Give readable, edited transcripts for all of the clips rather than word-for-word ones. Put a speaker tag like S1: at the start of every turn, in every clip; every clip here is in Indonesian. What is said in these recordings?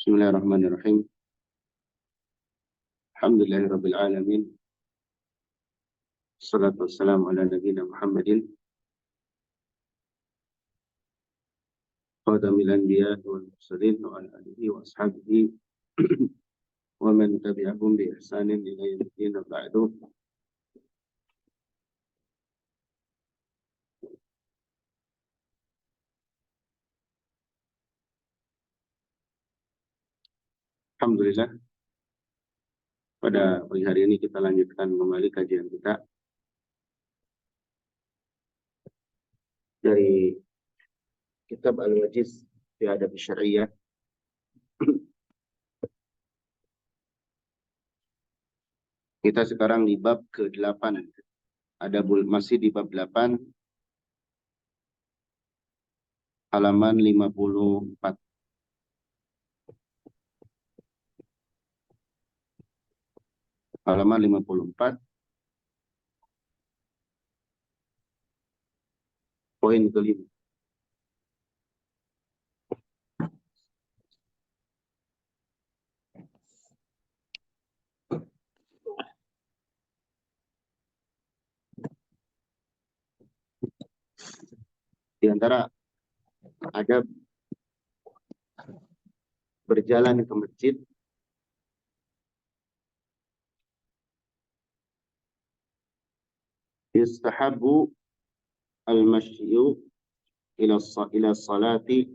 S1: Bismillahirrahmanirrahim. Alhamdulillahirabbil alamin. Wassalatu wassalamu ala nabiyyina Muhammadin khadamil anbiya wal mursalin wa ala alihi wa ashabihi wa man tabi'ahum bi ihsanin ila yaumil ba'du. Alhamdulillah, pada pagi hari ini kita lanjutkan kembali kajian kita dari kitab Al-Wajiz fi Adab Syariah. Kita sekarang di bab ke-8. Masih di bab 8, halaman 54. Halaman 54, poin kelima. Di antara adab berjalan ke masjid, yustahabu al-mashyu ila salati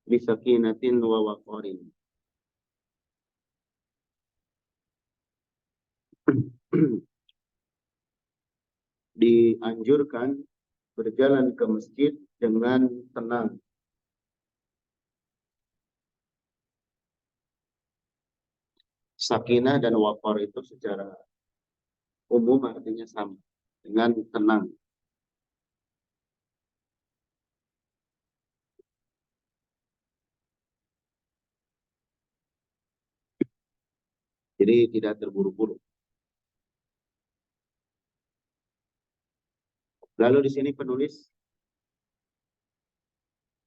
S1: bisakinatin wa waqarin. Dianjurkan berjalan ke masjid dengan tenang. Sakinah dan waqar itu secara umum artinya sama, dengan tenang. Jadi tidak terburu-buru. Lalu di sini penulis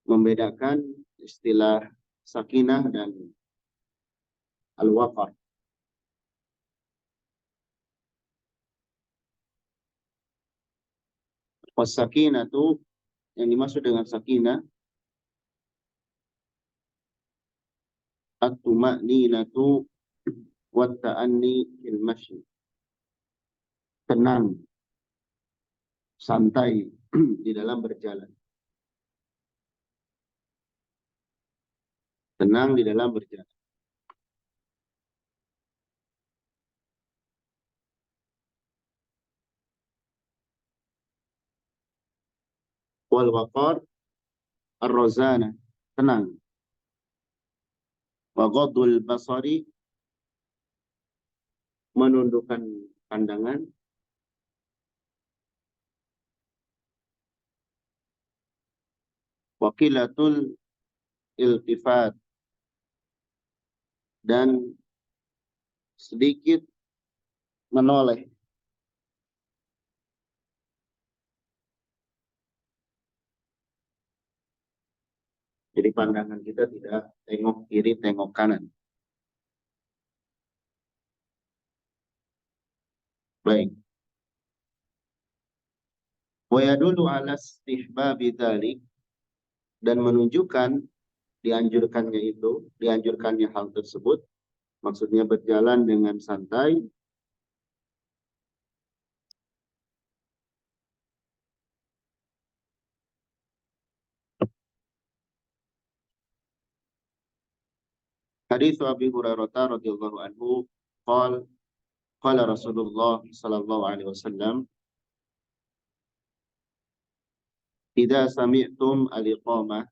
S1: membedakan istilah sakinah dan al-waqar. Was-sakinah itu, yang dimaksud dengan sakinah, at-tuma'ninatu wa ta'anni fil masyi. Tenang, santai di dalam berjalan. Tenang di dalam berjalan. Wal waqar ar-razana, tenang. Wa ghaddul basari, menundukkan pandangan. Wa qilatul iltifat, dan sedikit menoleh. Jadi pandangan kita tidak tengok kiri, tengok kanan. Baik. Wa yadullu ala istihbabi dzalik, dan menunjukkan dianjurkannya hal tersebut, maksudnya berjalan dengan santai, hadits Abi Hurairah radhiyallahu anhu qala Rasulullah sallallahu alaihi wasallam, idza sami'tum al-iqamah,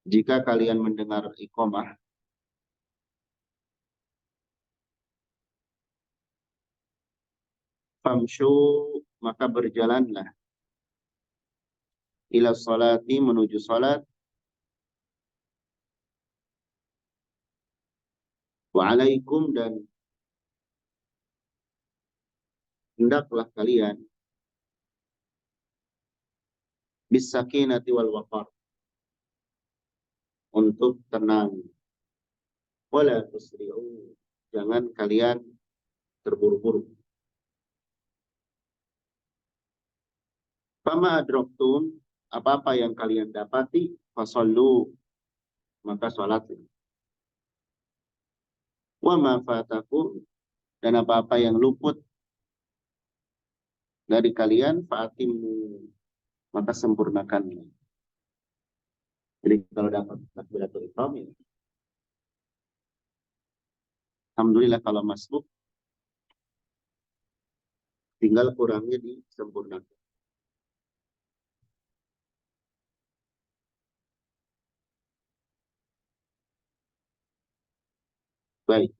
S1: jika kalian mendengar iqamah, famshu, maka berjalanlah, ila salati, menuju salat, wa alaikum, dan hendaklah kalian bis sakinati wal waqar, untuk tenang. Wala tusri'u, jangan kalian terburu-buru. Fama adraktum, apa-apa yang kalian dapati, fasallu, maka sholatlah. Wa ma fatakum, dan apa-apa yang luput dari kalian, fa'atimu, maka sempurnakannya. Jadi kalau dapat takbiratul ihram ya, alhamdulillah, kalau masbuk tinggal kurangnya disempurnakan. Baik.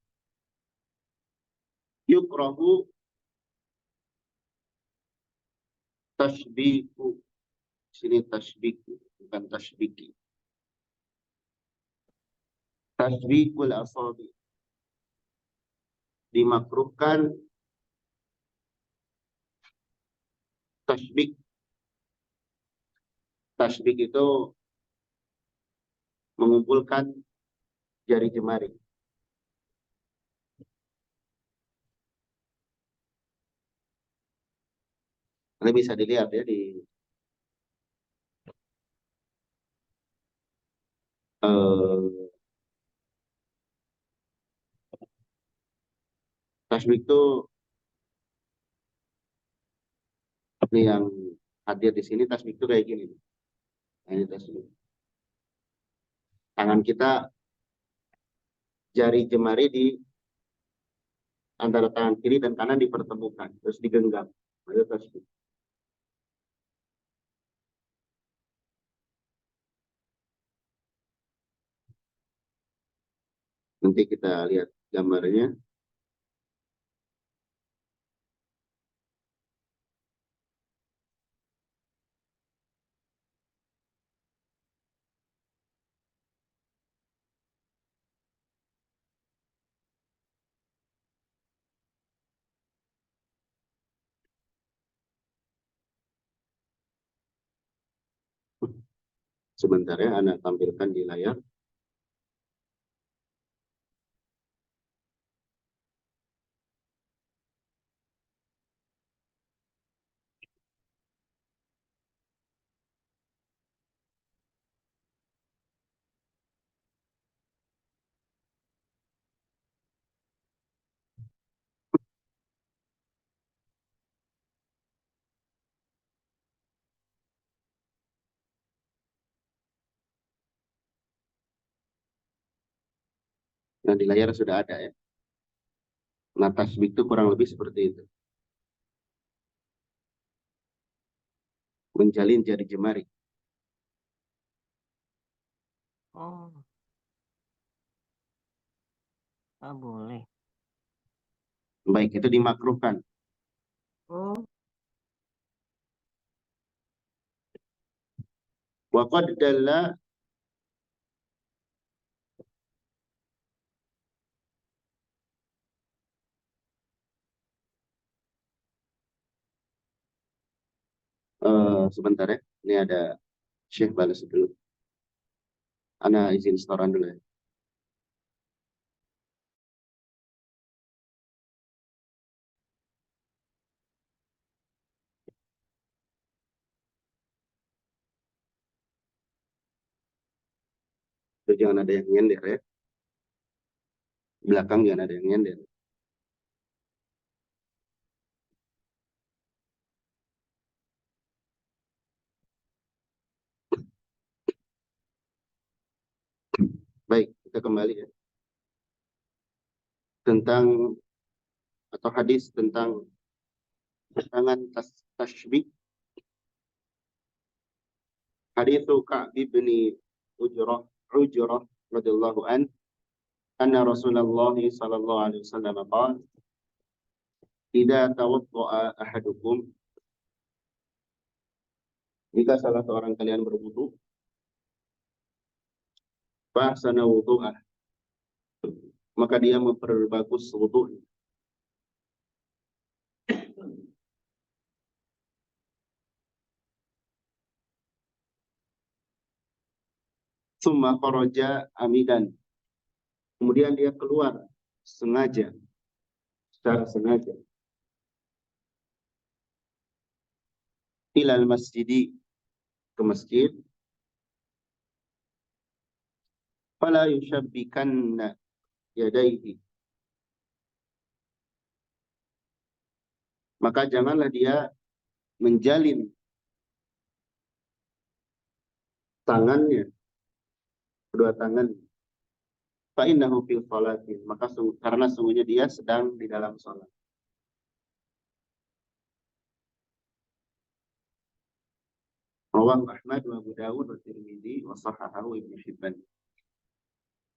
S1: Yukrahu tashbiku. Sini tashbiku, bukan tashbiki. Tashbikul asabi. Dimakruhkan tashbik. Tashbik itu mengumpulkan jari jemari. Ini bisa dilihat ya di tasbih itu, ini yang hadir di sini, tasbih itu kayak gini. Nah, ini tasbih. Tangan kita, jari jemari di antara tangan kiri dan kanan dipertemukan, terus digenggam. Itu tasbih. Nanti kita lihat gambarnya. Sebentar ya, Anda tampilkan di layar. Nah, di layar sudah ada ya. Nah, tasbih itu kurang lebih seperti itu. Menjalin jari jemari.
S2: Oh, boleh.
S1: Baik, itu dimakruhkan.
S2: Oh,
S1: Wa qad dalla, sebentar ya. Ini ada Syekh balas dulu. Ana izin setoran dulu ya. Terus jangan ada yang nyender ya. Belakang jangan ada yang nyender. Baik, kita kembali ya. Tentang, atau hadis tentang tangan tasbih. Hadis Ka'b bin Ujrah radhiyallahu an, anna Rasulullah sallallahu alaihi wasallam qala, "Idza tawadda'a ahadukum," jika salah seorang kalian berwudu, fa ahsana wudu'ah, maka dia memperbagus wudu'nya. Tsumma kharaja amidan. Kemudian dia keluar sengaja, secara sengaja. Ilal masjidi, ke masjid. Fala yushabbikanna yadaihi. Maka janganlah dia menjalin tangannya, kedua tangan. Fa innahu fil sholatin. Maka karena sungguhnya dia sedang di dalam sholat. Rawahu Ahmad wa Abu Dawud wa Tirmidzi wa sahahahu Ibnu Hibban.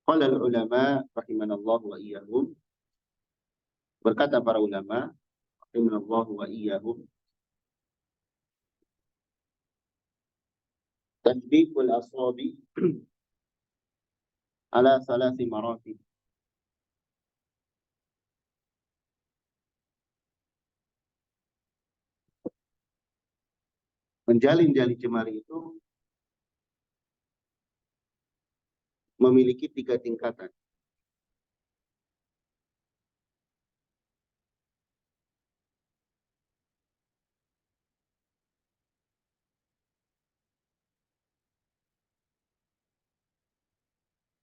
S1: Qala al-ulama rahimanallahu wa iyyahum. Berkata para ulama rahimanallahu wa iyyahum, tasbihul asabi ala salasi maratib. Menjalin jari jemari itu memiliki 3 tingkatan.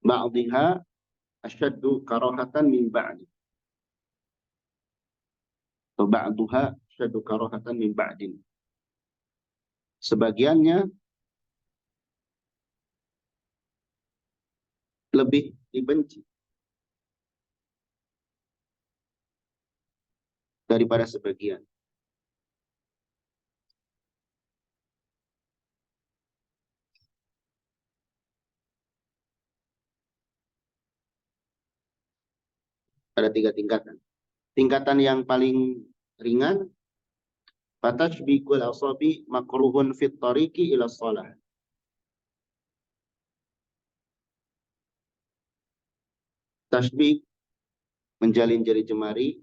S1: Ba'dhiha asyaddu karahatan min ba'di. Atau ba'duha asyaddu karahatan min ba'din. Sebagiannya lebih dibenci daripada sebagian. Ada 3 tingkatan. Tingkatan yang paling ringan, fatashbikul asabi makruhun fit tariqi ila shalah. Tasbih, menjalin jari jemari,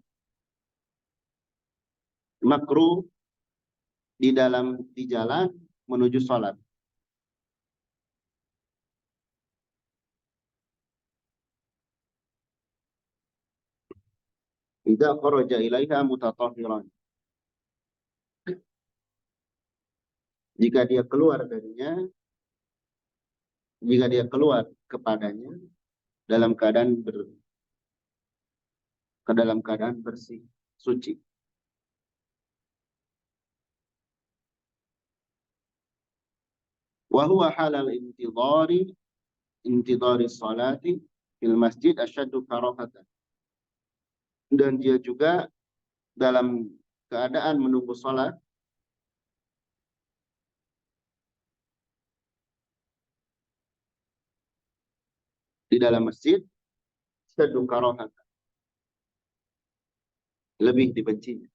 S1: makruh di jalan menuju salat. Idza kharaja ilaiha mutatahhiran. Jika dia keluar darinya, jika dia keluar kepadanya dalam keadaan bersih, suci. Wa huwa halal intidari salati fil masjid asyaddu karahatan. Dan dia juga dalam keadaan menunggu salat di dalam masjid, asyaddu karahatan, lebih dibencinya.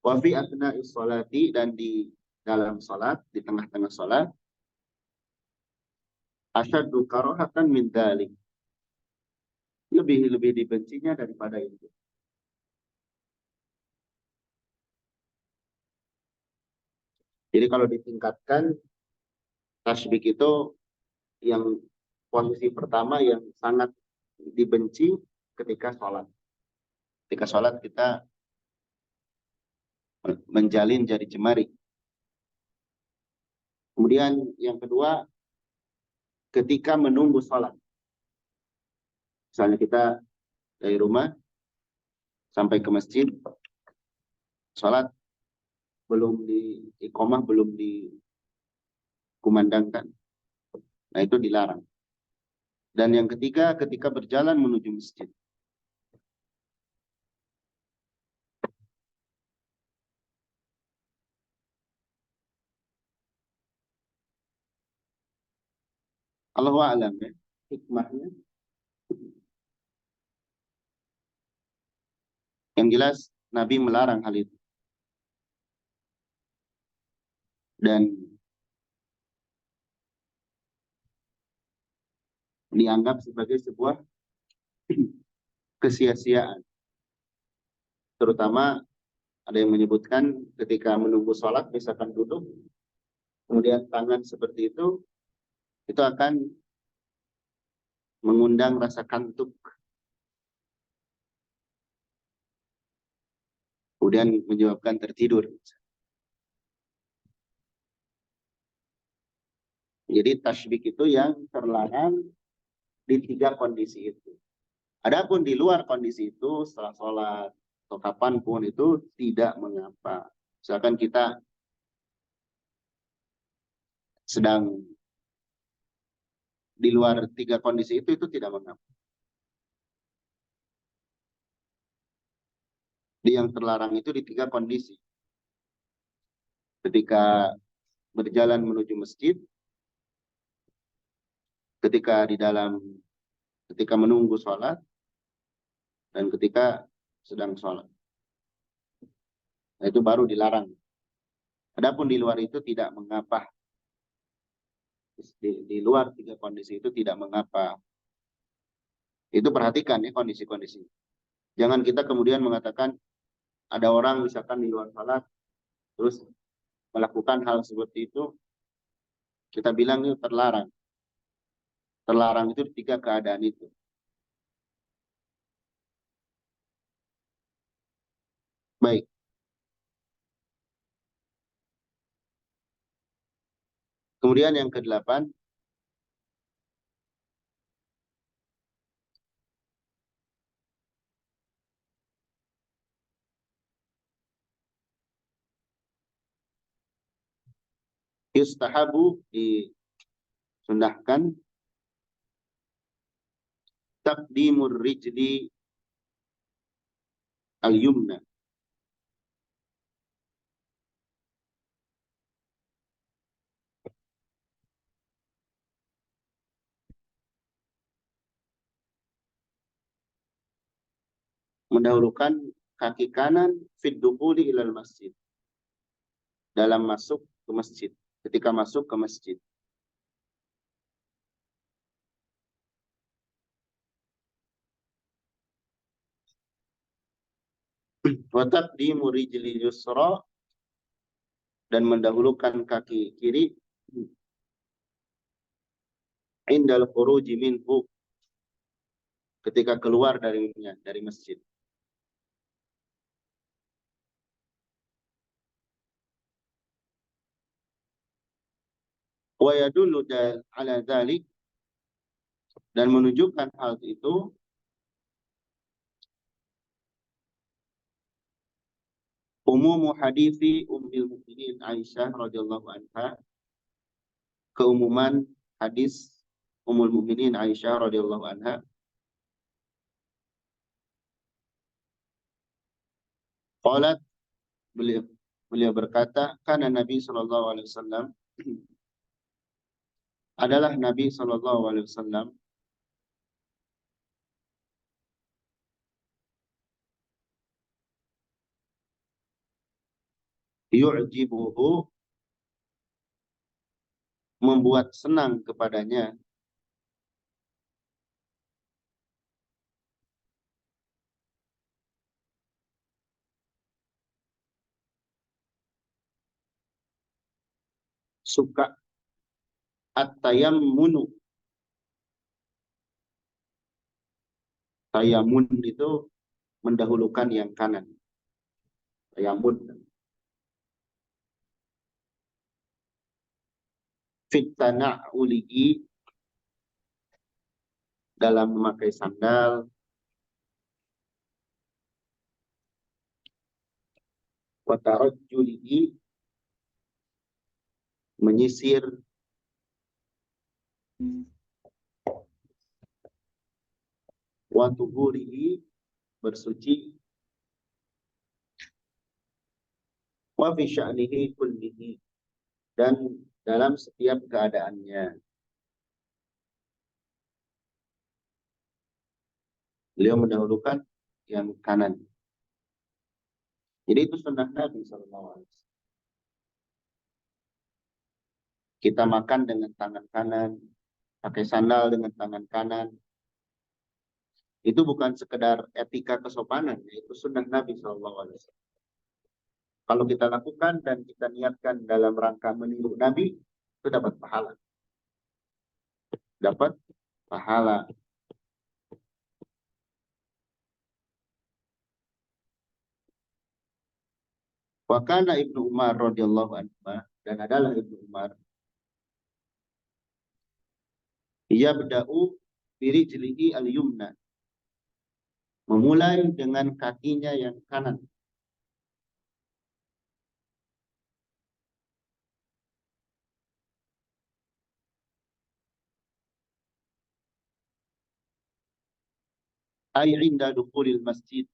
S1: Wa fi athna'is salati, dan di dalam salat, di tengah-tengah salat, asyaddu karahatan min dzalik, lebih dibencinya daripada itu. Jadi kalau ditingkatkan, tasbih itu yang posisi pertama yang sangat dibenci ketika sholat. Ketika sholat kita menjalin jari jemari. Kemudian yang kedua, ketika menunggu sholat. Misalnya kita dari rumah sampai ke masjid, sholat belum iqamah belum dikumandangkan. Nah, itu dilarang. Dan yang ketiga, ketika berjalan menuju masjid. Allahu a'lam ya, hikmahnya. Yang jelas Nabi melarang hal itu. Dan dianggap sebagai sebuah kesia-siaan. Terutama ada yang menyebutkan ketika menunggu sholat, misalkan duduk, kemudian tangan seperti itu, itu akan mengundang rasa kantuk, kemudian menyebabkan tertidur. Jadi tasybik itu yang terlarang di 3 kondisi itu. Adapun di luar kondisi itu, setelah sholat atau kapanpun itu tidak mengapa. Misalkan kita sedang di luar 3 kondisi itu tidak mengapa. Yang terlarang itu di 3 kondisi. Ketika berjalan menuju masjid, ketika menunggu sholat, dan ketika sedang sholat. Nah, itu baru dilarang. Adapun di luar itu tidak mengapa. Di luar 3 kondisi itu tidak mengapa. Itu perhatikan ya kondisi-kondisi. Jangan kita kemudian mengatakan ada orang misalkan di luar sholat, terus melakukan hal seperti itu, kita bilang itu terlarang. Terlarang itu di 3 keadaan itu. Baik. Kemudian yang ke-8, yustahabu, disundahkan, taqdimur rijli al-yumna, mendahulukan kaki kanan fit dukhuli ilal masjid, dalam masuk ke masjid, ketika masuk ke masjid. Wa taqdimu rijli yusra, dan mendahulukan kaki kiri indal khuruji minhu, ketika keluar dari masjid. Wa yadullu ala dzalik, dan menunjukkan hal itu umumu hadithi Ummul Mukminin Aisyah radhiyallahu anha, keumuman hadis Ummul Mukminin Aisyah radhiyallahu anha, qalat, beliau berkata, karena Nabi sallallahu alaihi wasallam, adalah Nabi sallallahu alaihi wasallam, yu'jibuhu, membuat senang kepadanya, suka, at-tayammunu, tayamun itu mendahulukan yang kanan, tayamun, fit tana'ulihi, dalam memakai sandal, wa tarajjulihi, menyisir, wa tuhurihi, bersuci, wa fi sya'nihi kullihi, dan dalam setiap keadaannya. Beliau mendahulukan yang kanan. Jadi itu sunnah Nabi SAW. Kita makan dengan tangan kanan, pakai sandal dengan tangan kanan. Itu bukan sekedar etika kesopanan, itu sunnah Nabi SAW. Kalau kita lakukan dan kita niatkan dalam rangka meniru Nabi, itu dapat pahala. dapat pahala. Wa kana Ibnu Umar radhiyallahu anhu, dan adalah Ibnu Umar, yabda'u birijlihi al-yumna, memulai dengan kakinya yang kanan. Ai inda dukhulil masjid,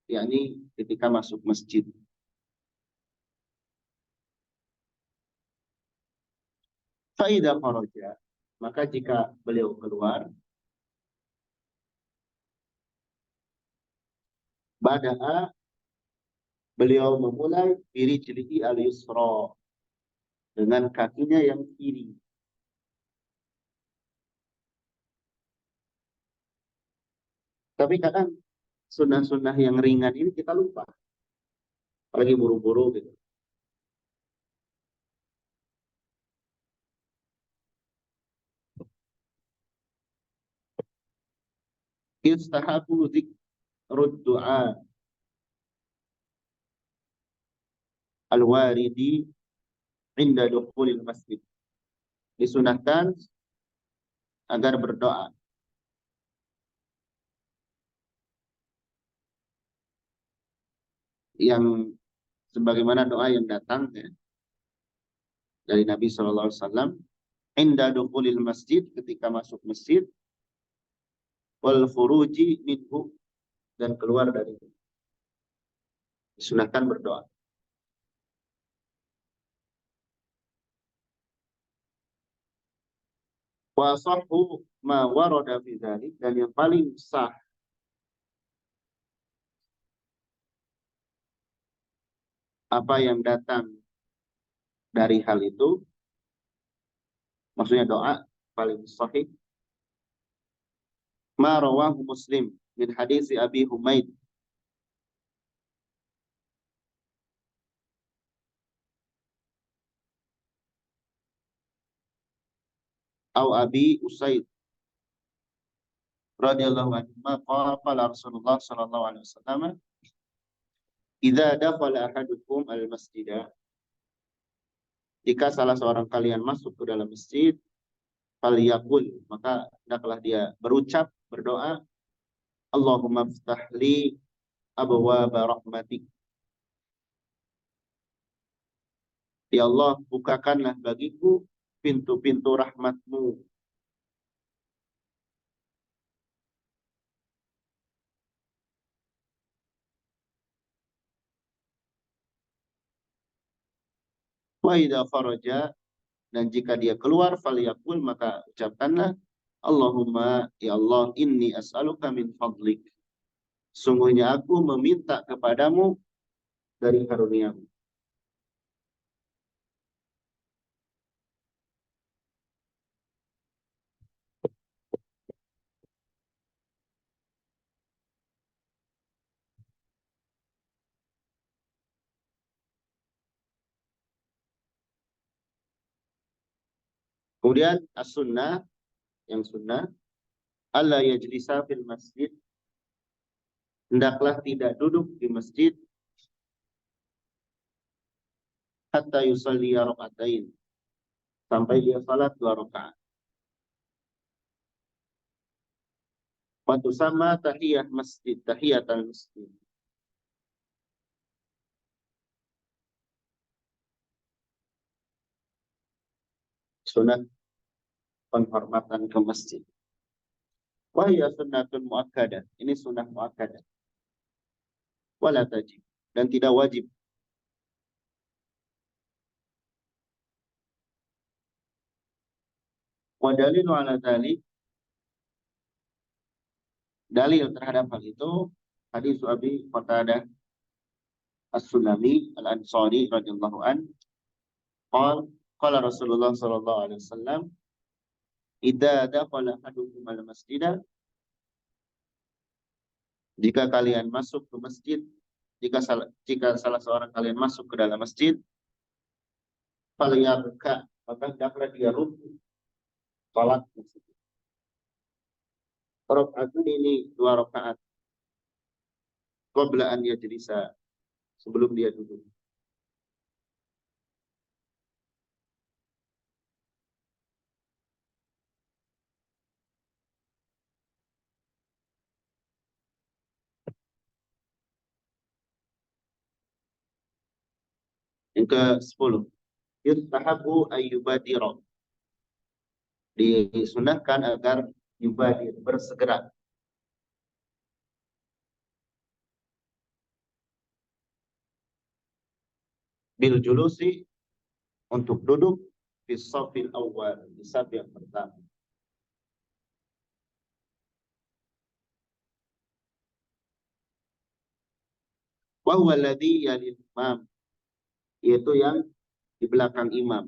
S1: yakni ketika masuk masjid. Fa idza kharaja, maka jika beliau keluar, bada'a, beliau memulai birijlihi al-yusra, dengan kakinya yang kiri. Tapi kadang sunnah-sunnah yang ringan ini kita lupa, apalagi buru-buru gitu. Yustahabu dzikrud du'a al-waridi inda dukhulil masjid. Disunahkan agar berdoa yang sebagaimana doa yang datang ya, dari Nabi SAW, inda dukhulil masjid, ketika masuk masjid, wal furuji minhu, dan keluar dari, disunahkan berdoa. Wa sahhu ma warada fi dzalik, dan yang paling sah apa yang datang dari hal itu, maksudnya doa paling sahih, ma rawahu Muslim min hadis Abi Humaid au Abi Usaid radhiyallahu anhu, qala Rasulullah sallallahu alaihi wasallam, idza dakhala ahadukum al-masjida, jika salah seorang kalian masuk ke dalam masjid, falyaqul, maka hendaklah dia berucap, berdoa, Allahumma ftah li abwaaba rahmatik, ya Allah, bukakanlah bagiku pintu-pintu rahmatmu. Wa idza kharaja, dan jika dia keluar, falyaqul, maka ucapkanlah, Allahumma, ya Allah, inni as'aluka min fadlik, sungguhnya aku meminta kepadamu dari karuniamu. Kemudian as-sunnah, yang sunnah, alla yajlisa fil masjid, hendaklah tidak duduk di masjid, hatta yusalli raka'atain, sampai dia salat 2 rakaat. Wa tusamma tahiyah masjid, tahiyatul masjid, sunat penghormatan ke masjid. Wahya sunnatun muakkadah, ini sunnah muakkadah, wala tajib, dan tidak wajib. Wa dalilu ala dzalik, dalil terhadap hal itu, hadis Abi Qatadah As-Sulami Al-Ansari radhiyallahu an, qala Rasulullah sallallahu alaihi wasallam, idza dakhala ahadukum al-masjida, jika kalian masuk ke masjid, jika salah seorang kalian masuk ke dalam masjid, falyarka, maka hendaklah dia ruku salat masjid. Rakaatun ini 2 rakaat. Qabla an yajlisa, sebelum dia duduk. Yang ke-10. Yustahabu ayyubadira. Disunahkan agar yubadir, bersegera. Bil julusi, untuk duduk di shafil awal, di shaf yang pertama. Wa huwa alladhi yalil imam, yaitu yang di belakang imam.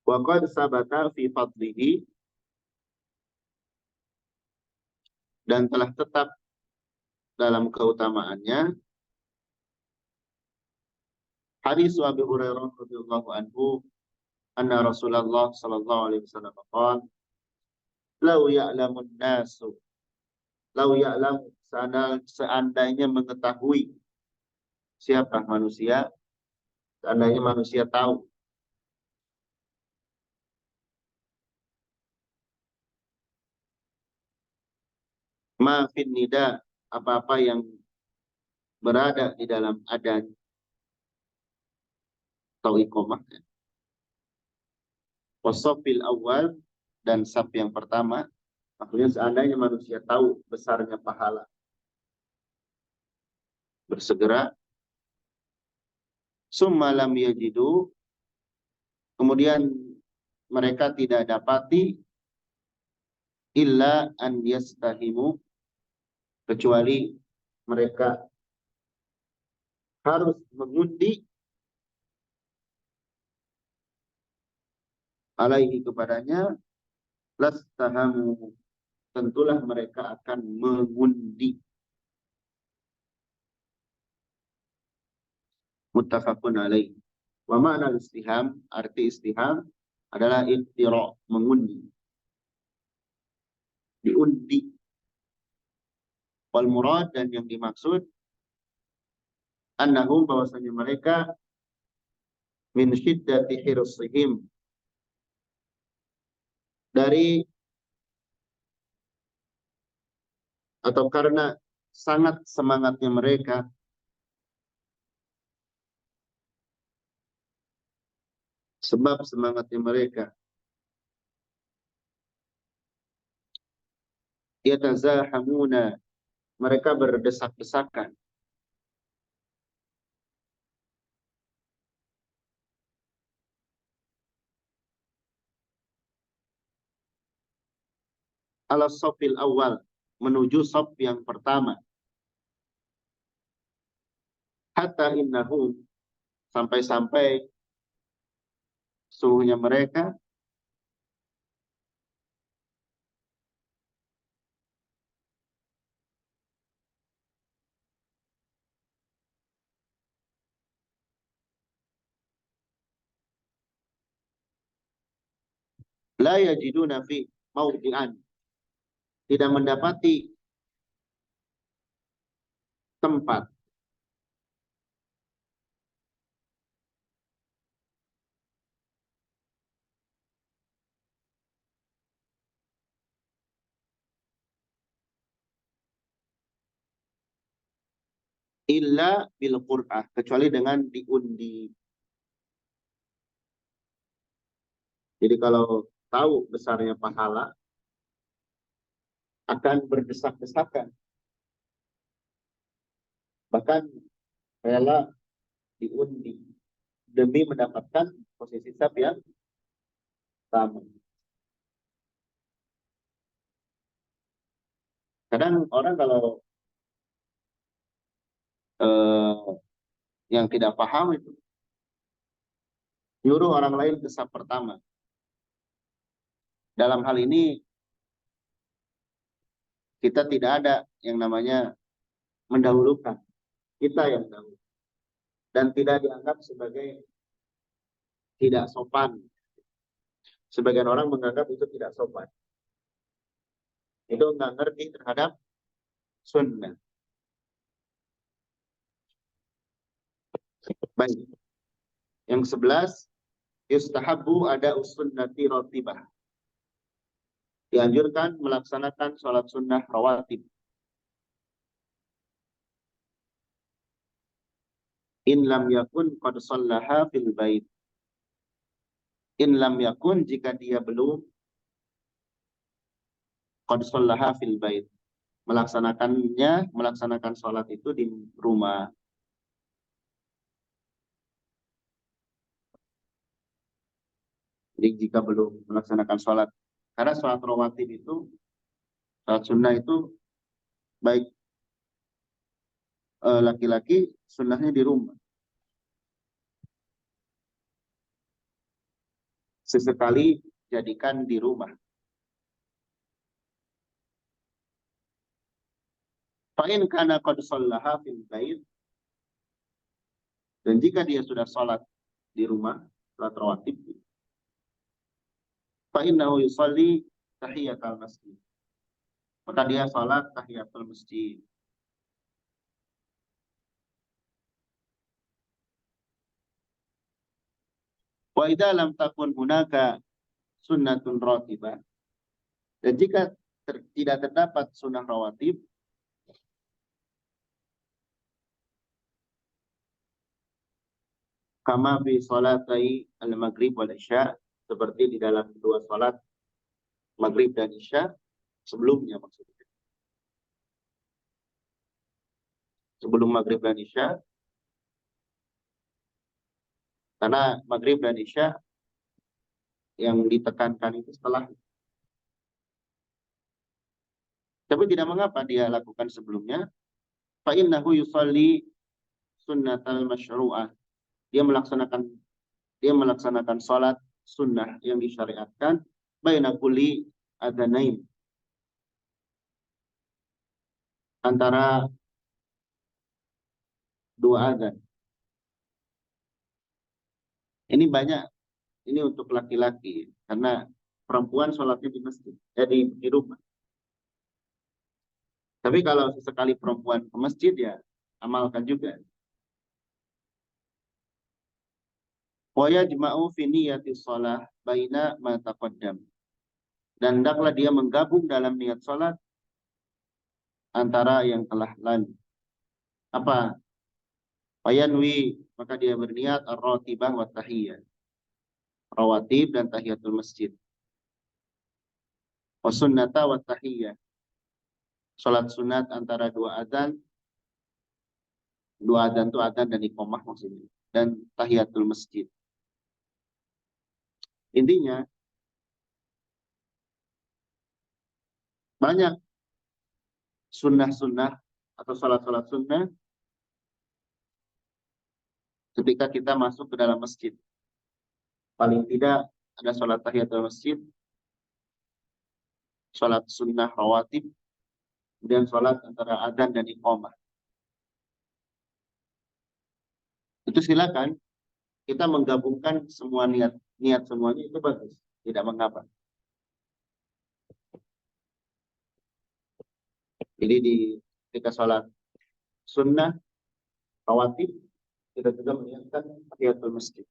S1: Wa qad sabata fi fadlihi, dan telah tetap dalam keutamaannya hadis Abu Hurairah radhiyallahu anhu anna Rasulullah sallallahu alaihi wasallam qala law ya'lamun nasu, law ya'lam, seandainya mengetahui siapa manusia, seandainya manusia tahu ma fin nida, apa-apa yang berada di dalam adzan atau iqamah, wasafil awal, dan saf yang pertama. Maksudnya seandainya manusia tahu besarnya pahala bersegera, summa lam yajidu, kemudian mereka tidak dapati illa an yastahimu, kecuali mereka harus mengundi alaihi, kepadanya, lastahamu, tentulah mereka akan mengundi. Muttafaqun alaih. Wa ma'na istiham, arti istiham adalah ittira, mengundi, diundi. Wal murad, dan yang dimaksud, annahum, bahwasanya mereka, min syiddati hirsihim, dari atau karena sangat semangatnya mereka, sebab semangatnya mereka, yatazahamuna, mereka berdesak-desakan, ala safil awal, menuju saf yang pertama, hatta innahum, sampai-sampai sesungguhnya mereka, la yajiduna fi mawdi'an, tidak mendapati tempat, illa bil qur'ah, kecuali dengan diundi. Jadi kalau tahu besarnya pahala, akan berdesak-desakan, bahkan rela diundi demi mendapatkan posisi saf yang sama. Kadang orang kalau yang tidak paham itu nyuruh orang lain ke saf pertama. Dalam hal ini Kita tidak ada yang namanya mendahulukan. Kita yang dahulu. Dan tidak dianggap sebagai tidak sopan. Sebagian orang menganggap itu tidak sopan. Itu nggak ngerti terhadap sunnah. Baik. Yang 11, yustahabu ada sunnati ratibah. Dianjurkan melaksanakan sholat sunnah rawatib. In lam yakun qad shallaha fil bait. In lam yakun, jika dia belum qad shallaha fil bait. Melaksanakan sholat itu di rumah. Jadi jika belum melaksanakan sholat, karena sholat rawatib itu, sholat sunnah itu baik laki-laki sunnahnya di rumah. Sesekali jadikan di rumah. Fa'in kana qad shallaha fil bait, dan jika dia sudah sholat di rumah, sholat rawatib, fa'innahu yusalli tahiyatul masjid. Maka dia sholat tahiyatul masjid. Wa idza lam takun hunaka sunnatun ratibah, dan jika tidak terdapat sunnah rawatib, kama fi salatai al-maghrib wal isya, seperti di dalam dua salat maghrib dan isya sebelumnya, maksudnya sebelum maghrib dan isya, karena maghrib dan isya yang ditekankan itu setelah. Tapi tidak mengapa dia lakukan sebelumnya. Fa innahu yusalli sunnatal masyru'ah. Dia melaksanakan salat sunnah yang disyariatkan baina kulli adzanain, antara dua adzan. Ini banyak, ini untuk laki-laki, karena perempuan sholatnya di masjid, di rumah. Tapi kalau sesekali perempuan ke masjid, ya amalkan juga. Wa yajma'u fi niyyati shalah baina ma taqaddam. Dan hendaklah dia menggabung dalam niat salat antara yang telah lalu. Apa? Fayanwi, maka dia berniat ar-ratibah wa tahiyyah. Rawatib dan tahiyatul masjid. Wa sunnata wa tahiyyah. Salat sunat antara dua adzan itu adzan dan iqamah maksudnya, dan tahiyatul masjid. Intinya banyak sunnah-sunnah atau salat-salat sunnah ketika kita masuk ke dalam masjid. Paling tidak ada salat tahiyatul masjid, salat sunnah rawatib, kemudian salat antara adzan dan iqamah. Itu silakan kita menggabungkan semua niat semuanya, itu bagus, tidak mengapa. Jadi ketika sholat sunnah rawatib, kita juga menyiapkan tahiyatul masjid.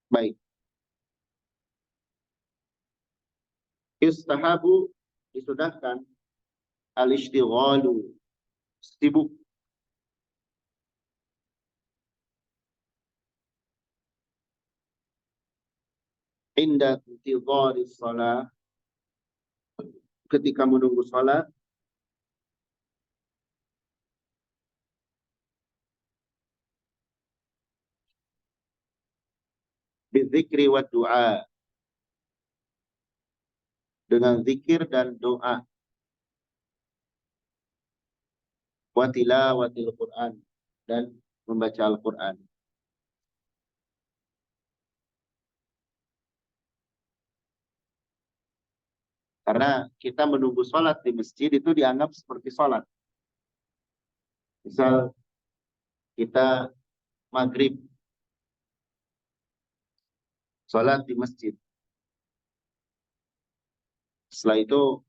S1: Baik. Yustahabu, disudahkan, al-ishtighalu, sibuk, inda intidhari shalah, ketika menunggu salat, bizikri wa du'a, dengan zikir dan doa, wa tilawatil Qur'an, dan membaca Al-Qur'an. Karena kita menunggu sholat di masjid itu dianggap seperti sholat. Misal kita maghrib, sholat di masjid. Setelah itu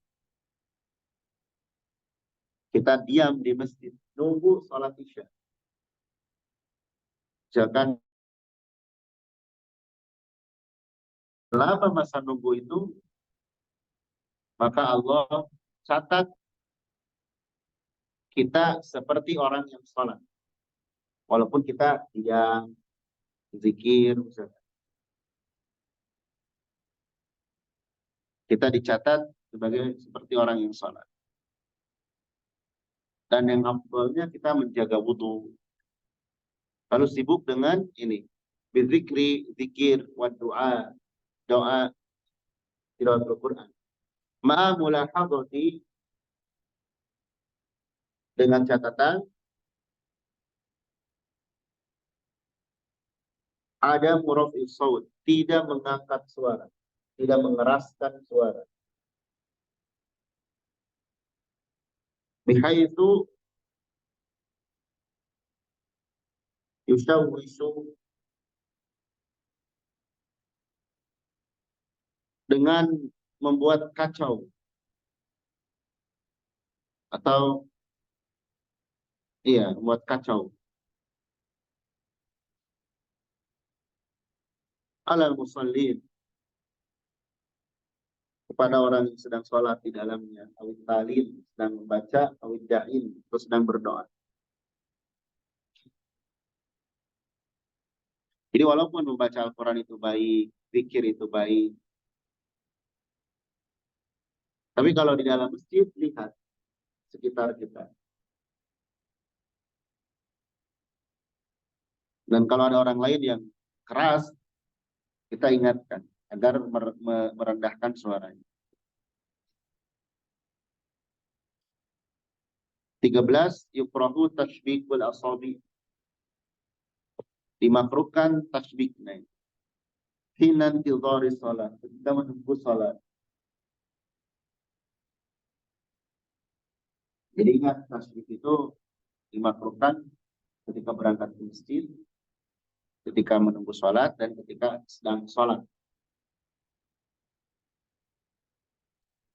S1: kita diam di masjid, nunggu sholat isya. Jangan selama masa nunggu itu, maka Allah catat kita seperti orang yang sholat. Walaupun kita diam, zikir, misalnya. Kita dicatat seperti orang yang sholat. Dan yang afdalnya kita menjaga wudhu. Lalu sibuk dengan ini. Bizikri, zikir, wa doa. Doa, tilawat Al-Quran. Ma'amulahadati, dengan catatan ada murafi saut, tidak mengangkat suara, tidak mengeraskan suara. Bihaitu yusawwisu, dengan membuat kacau atau membuat kacau alal musallin, kepada orang yang sedang sholat di dalamnya, awit talil, sedang membaca, awit da'in, atau sedang berdoa. Jadi walaupun membaca Al-Quran itu baik, zikir itu baik, tapi kalau di dalam masjid, lihat sekitar kita. Dan kalau ada orang lain yang keras, kita ingatkan agar merendahkan suaranya. 13, yukrahu tashbikul asabi. Dimakruhkan tasbiknya. Hinan tidhari salat, ketika menunggu salat. Jadi ingat, tasbik itu dimakruhkan ketika berangkat ke masjid, ketika menunggu salat, dan ketika sedang salat.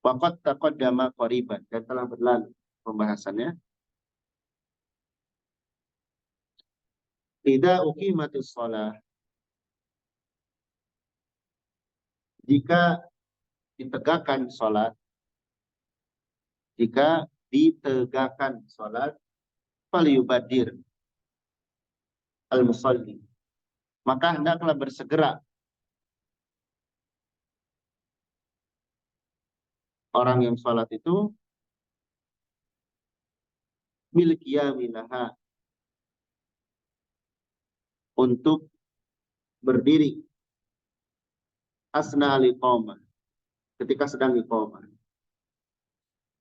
S1: Waqad taqaddama qariban, dan telah berlalu pembahasannya. Idza uqimatis shalah, jika ditegakkan salat, falyubadir al-musalli, maka hendaklah bersegera orang yang salat itu bil qiyamilaha, untuk berdiri asna al-iqamah, ketika sedang iqamah.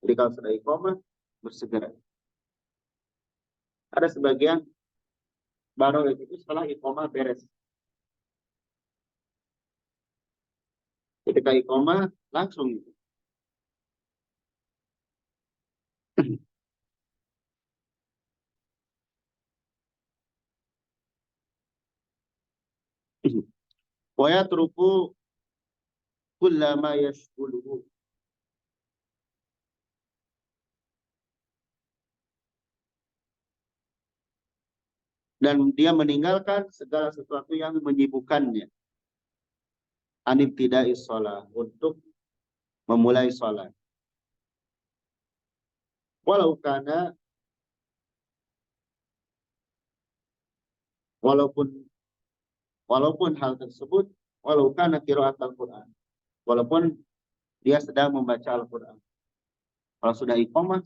S1: Jadi kalau sedang iqamah, bersegera. Ada sebagian baru itu setelah iqamah beres. Ketika iqamah langsung itu. Wa yatruku kullama yashghuluhu, dan dia meninggalkan segala sesuatu yang menyibukkannya. Anibtida'i shalah, untuk memulai salat. Walaupun hal tersebut, walau kana qiraat Al-Quran, walaupun dia sedang membaca Al-Quran. Kalau sudah iqamah,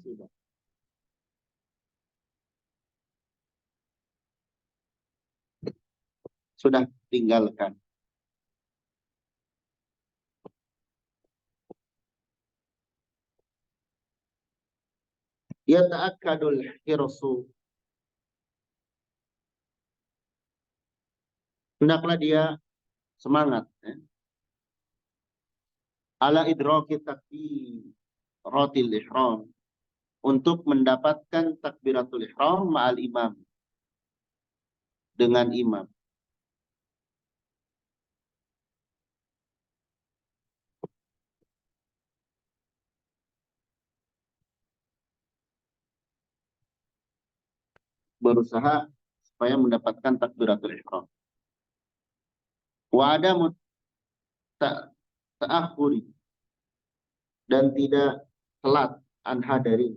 S1: sudah tinggalkan. Ya ta'akkadul hirsu, hendaklah dia semangat, ala idraki takbiratul ihram, untuk mendapatkan takbiratul ihram ma'al imam, dengan imam. Berusaha supaya mendapatkan takbiratul ihram. Wa ada ta'akhuri, dan tidak telat anha dari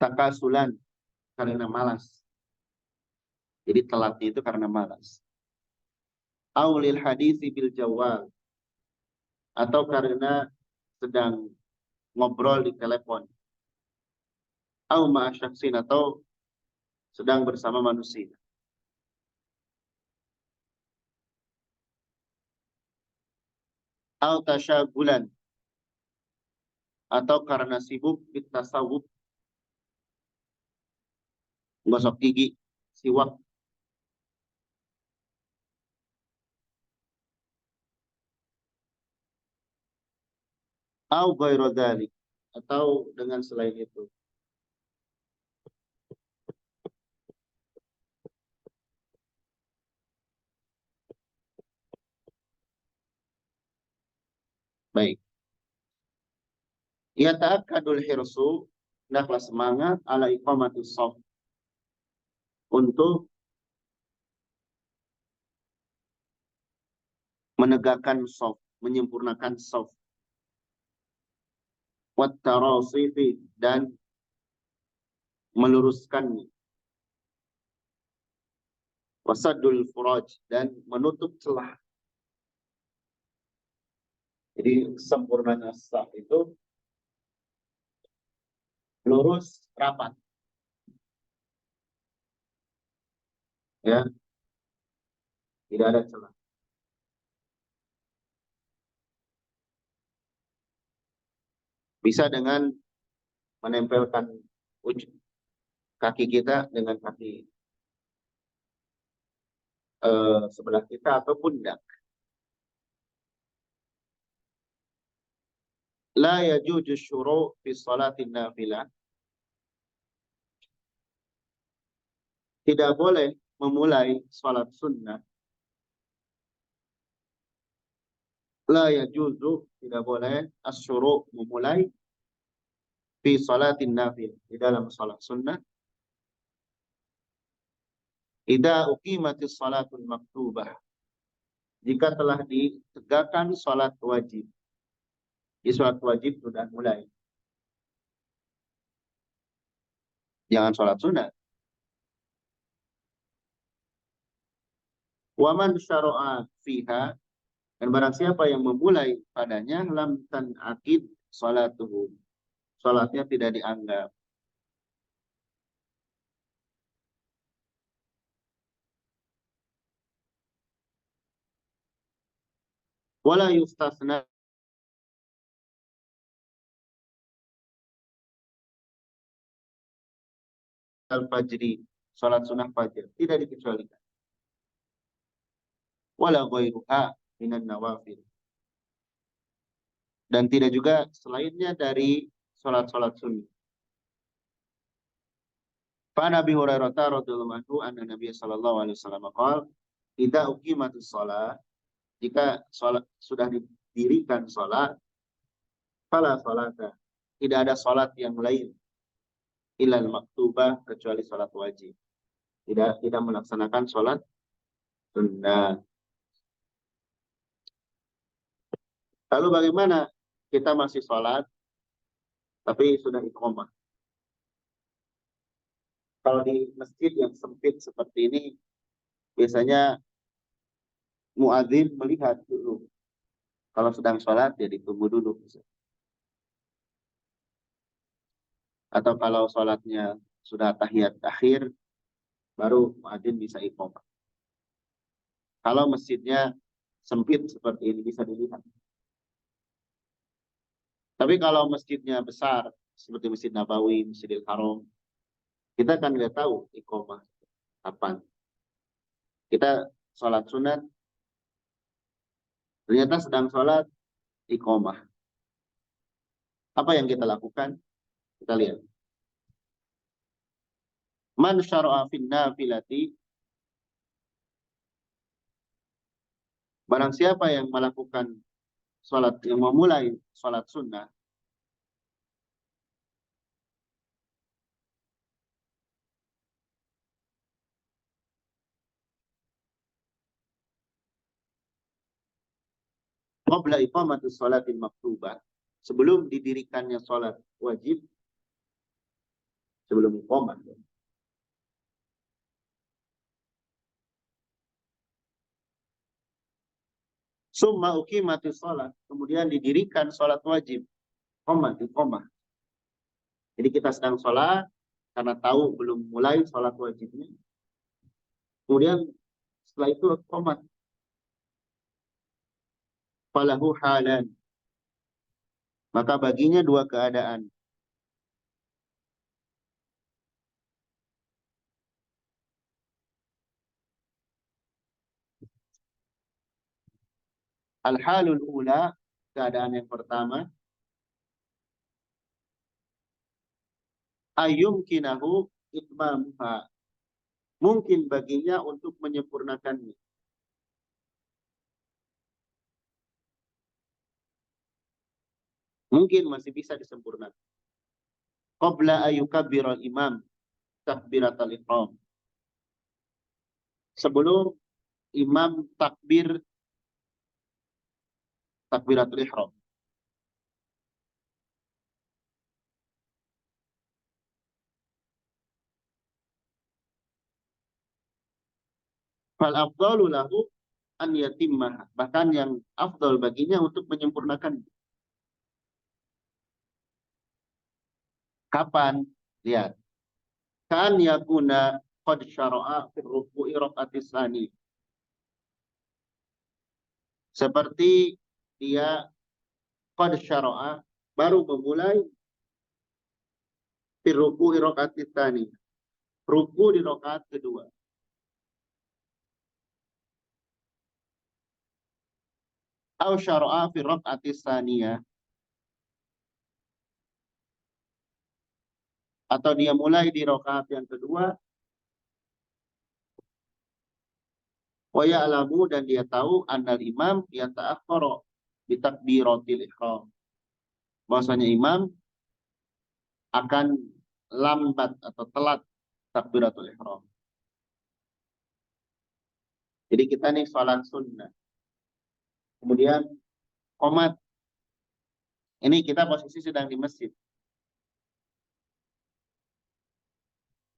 S1: takasulan, karena malas. Jadi telatnya itu karena malas. Aulil hadisi bil jawal, atau karena sedang ngobrol di telepon. Au ma'asyaksin, atau sedang bersama manusia. Au tasyagulan, atau karena sibuk bitasawuf, gosok gigi, siwak. Au ghairu dzalik, atau dengan selain itu. Baik. Ya ta'akkadul hirsu, hendaklah semangat ala iqamatus shaf, untuk menegakkan shaf, menyempurnakan shaf. Wat tarasifi, dan meluruskannya. Wasadul furaj, dan menutup celah. Jadi sempurnanya shaf itu lurus, rapat. Ya, tidak ada celah. Bisa dengan menempelkan ujung kaki kita dengan kaki sebelah kita atau pundak. La yajuju syuru' fi salatin nafilah, tidak boleh memulai salat sunnah. La yajuzu, tidak boleh, asyuru', memulai, fi salatin nafil, di dalam salat sunnah. Idza uqimatis salatul maktubah, jika telah ditegakkan salat wajib. Di salat wajib sudah mulai. Jangan salat sunnah. Wa man syara'a fiha, dan barang siapa yang memulai padanya, lam tan'aqid salatuhu, salatnya tidak dianggap. Wala yustasna al-fajri, salat sunnah fajr, tidak dikecualikan. Wala ghairuha minan nawafil, dan tidak juga selainnya dari salat-salat sunnah. Fa Nabi Hurairah radhiyallahu anhu anna Nabi sallallahu alaihi wasallam qala, idza uqimatus shalah, jika salat sudah didirikan salat, fala salata, tidak ada salat yang lain, ilal maktubah, kecuali salat wajib. Tidak melaksanakan salat sunnah. Lalu bagaimana kita masih salat tapi sudah iqamah? Kalau di masjid yang sempit seperti ini, biasanya muadzin melihat dulu. Kalau sedang sholat, ya ditunggu dulu. Atau kalau sholatnya sudah tahiyat akhir, baru muadzin bisa iqamah. Kalau masjidnya sempit seperti ini, bisa dilihat. Tapi kalau masjidnya besar, seperti Masjid Nabawi, Masjidil Haram, kita kan nggak tahu iqamah kapan. Kita sholat sunat, ternyata sedang sholat iqamah. Apa yang kita lakukan? Kita lihat. Man syara'a fin nafilati, barang siapa yang melakukan sholat, yang memulai sholat sunnah, qabla iqamati sholatil maktubah, sebelum didirikannya sholat wajib, sebelum iqamah. Summa uqimati sholat, kemudian didirikan sholat wajib, iqamah. Jadi kita sedang sholat, karena tahu belum mulai sholat wajibnya. Kemudian setelah itu iqamah. Falahu halan, maka baginya dua keadaan. Al-halul ula, keadaan yang pertama, ayyumkinahu itmamuha, mungkin baginya untuk menyempurnakannya. Mungkin masih bisa disempurnakan. Qabla ayyukabbiral imam takbiratal ihram, sebelum imam takbiratul ihram. Fal afdalu lahu an yatimmaha, bahkan yang afdal baginya untuk menyempurnakan. Kapan? Lihat. Kan yakuna qad syara'a fi ruku'i raka'atis tsani, seperti dia qad syara'a, baru memulai fi ruku'i raka'atis tsani, ruku di rakaat kedua. Au syara'a fi raka'atis tsaniyah, atau dia mulai di rakaat yang kedua. Wa ya'lamu, dan dia tahu annal imam yata'akhkhara bi takbiratil ihram, bahwasanya imam akan lambat atau telat takbiratul ihram. Jadi kita nih sholat sunnah, kemudian qomat, ini kita posisi sedang di masjid.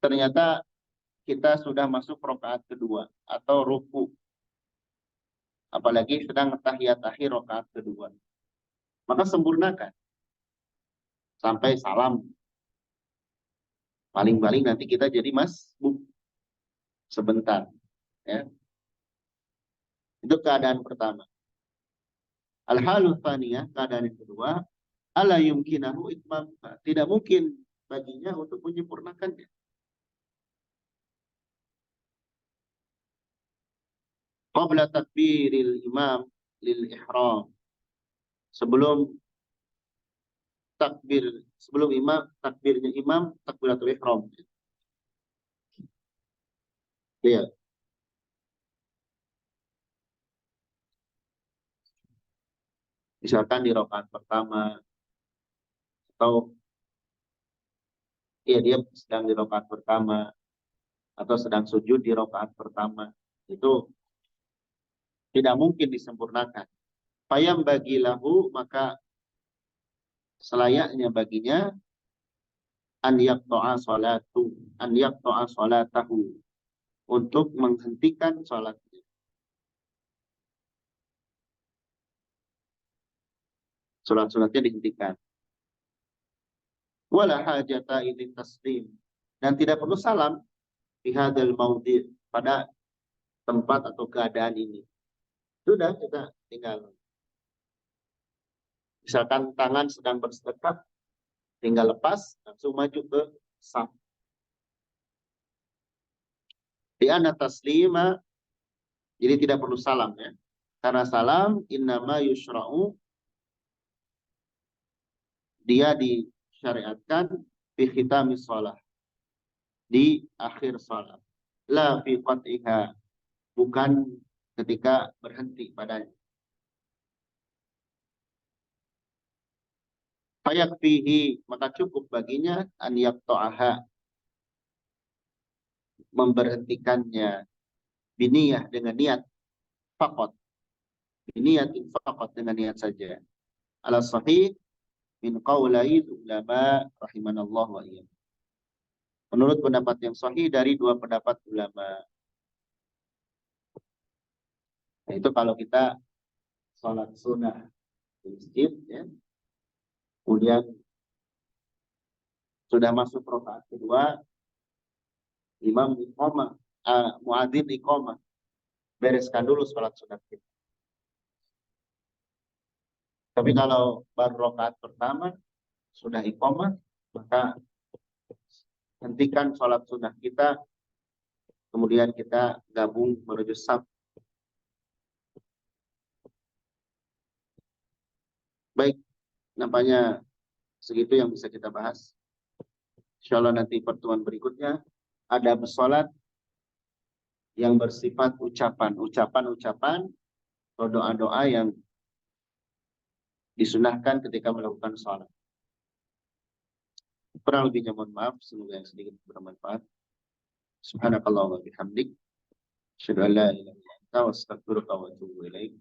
S1: Ternyata kita sudah masuk rakaat kedua atau ruku, apalagi sedang tahiyat akhir rakaat kedua, maka sempurnakan sampai salam. Paling-paling nanti kita jadi masbuk sebentar, ya. Itu keadaan pertama. Al-halu tsaniyah, keadaan yang kedua, ala yumkinahu itmam, tidak mungkin baginya untuk menyempurnakannya. Qabla takbiril imam lil ihram, sebelum takbirnya imam takbiratul ihram. Ya. Misalkan di rakaat pertama, atau ya dia sedang di rakaat pertama atau sedang sujud di rakaat pertama, itu tidak mungkin disempurnakan. Fayam bagi lahu, maka selayaknya baginya an yaqta'a salatahu, untuk menghentikan salatnya. Salat-salatnya dihentikan. Wala hajata ilin taslim, dan tidak perlu salam di hadzal maudhi', pada tempat atau keadaan ini. Sudah, kita tinggal, misalkan tangan sedang bersedekap, tinggal lepas, langsung maju ke saf. Di anna taslima Jadi tidak perlu salam ya. Karena salam innama yushra'u, dia disyariatkan fi khitamis shalah, di akhir salat. La fi qat'iha, bukan ketika berhenti padanya. Fayakfihi, maka cukup baginya an yaqta'aha, memberhentikannya, biniyah, dengan niat faqat, biniyatin faqat, dengan niat saja. Ala sahih min qaulai ulama rahimanallah wa iyyakum. Menurut pendapat yang sahih dari dua pendapat ulama. Nah, itu kalau kita sholat sunnah di masjid, ya. Kemudian sudah masuk rakaat kedua, imam iqamah, muadzin iqamah, bereskan dulu sholat sunat kita. Tapi kalau baru rakaat pertama sudah iqamah, maka hentikan sholat sunnah kita, kemudian kita gabung menuju saf. Baik, nampaknya segitu yang bisa kita bahas. Insyaallah nanti pertemuan berikutnya ada sholat yang bersifat ucapan-ucapan atau doa-doa yang disunahkan ketika melakukan sholat. Kurang lebihnya mohon maaf, semoga yang sedikit bermanfaat. Subhanakallah wa bihamdik, asyhadu an la ilaha illa anta, astaghfiruka wa atubu ilaik.